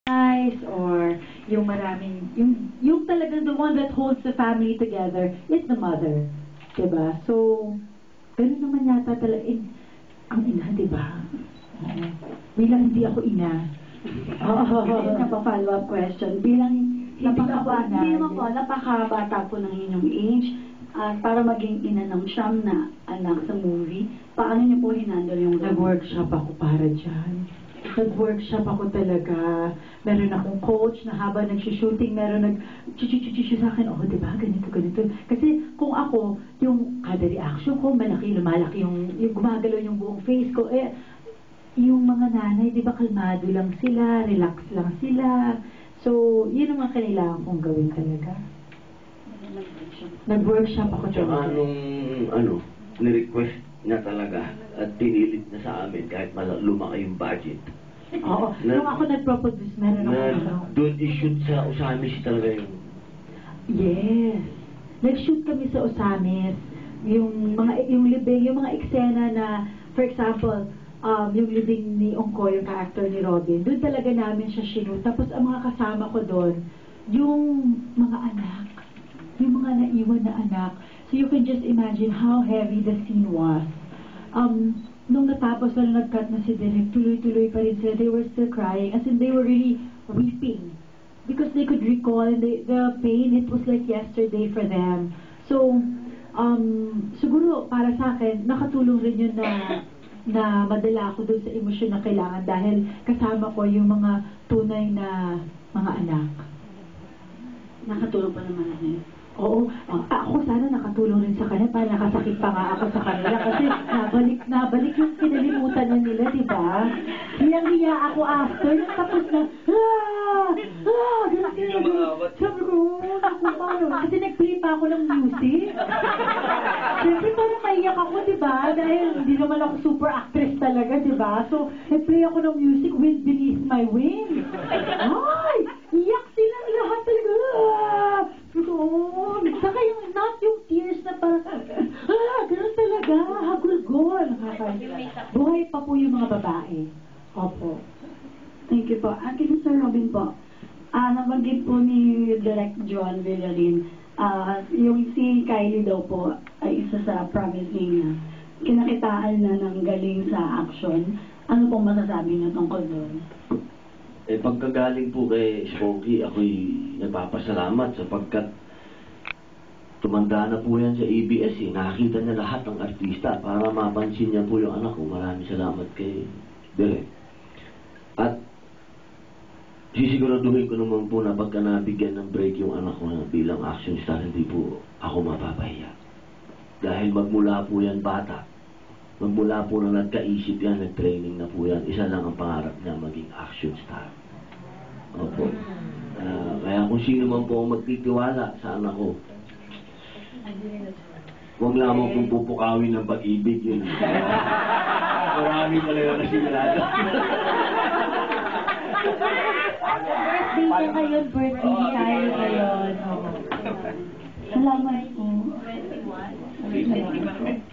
nice or yung maraming, yung talagang the one that holds the family together is the mother. Diba? So, ganun naman yata talaga, ang ina, diba? Bilang hindi ako ina. Napaka-follow up question. Bilang napakabata po ng inyong age, para maging ina ng siyam na anak sa movie, paano niyo po hinandle yung Nag-workshop ako para dyan. Nag-workshop ako talaga. Meron akong coach na habang nag-shooting, meron nag-chuchu sa akin, oh, diba, ganito, ganito. Kasi kung ako, yung kada reaction ko, malaki, lumalaki yung gumagalaw yung buong face ko, yung mga nanay, di ba, kalmado lang sila, relax lang sila. So, yun ang mga kailangan kong gawin talaga. Nag-workshop ako talaga. Tsaka nung, ni-request niya talaga at pinilit na sa amin kahit lumaki yung budget. Oo. Nung ako nag-produce, meron ako. Doon i-shoot sa Osamis talaga yung... Yes. Nag-shoot kami sa Osamis. Yung libing, yung mga eksena na, for example, yung libing ni Ongko, yung character ni Robin, doon talaga namin siya shoot. Tapos ang mga kasama ko doon, yung mga anak, yung mga naiwan na anak. So you can just imagine how heavy the scene was. Nung natapos na nag-cut na si Derek, tuloy-tuloy pa rin sila. They were still crying. As in, they were really weeping. Because they could recall the pain. It was like yesterday for them. So, siguro para sa akin, nakatulong rin yun na madala ako dun sa emosyon na kailangan dahil kasama ko yung mga tunay na mga anak. Nakatulong pa naman ako. Oo. Ako sana nakatulong rin sa kanya para nakasakit pa nga ako sa kanila kasi nabalik yung kinalimutan na nila, di ba? Hiyang-hiya ako after, tapos na, sabi ko, kasi nag-play pa ako ng music. Siyempre parang maiyak ako, di ba? Dahil hindi naman ako super actress talaga, di ba? So, nag-play ako ng music with Beneath My Wings. Ay! Iyak silang lahat talaga. Saka yung, not yung tears na parang, ganun talaga, hagulgol. Buhay pa po yung mga babae. Opo. Thank you po. Akin Sir Robin po, nabanggit po ni Direct John Villarin, yung si Kylie daw po ay isa sa promise niya. Kinakitaan na ng galing sa action. Ano pong masasabi niyo tungkol doon? Pagkagaling po kay Smokey, ako'y nagpapasalamat sapagkat tumanda na po yan sa ABS eh. Nakakita niya lahat ng artista para mapansin niya po yung anak ko. Maraming salamat kay Derek. At sisiguraduhin ko naman po na pagka nabigyan ng break yung anak ko na bilang action star, hindi po ako mapapahiya. Dahil magmula po yan bata. Magmula po na nagkaisip yan, nag-training na po yan, isa lang ang pangarap niya, maging action star. Opo. Kaya kung sino man po ang magtitiwala sa anak ko, huwag lamang kung pupukawin ng pag-ibig yun. Marami talaga na sigurado. Birthday ko ngayon, birthday ni Kyle ngayon. Salamat po. 21.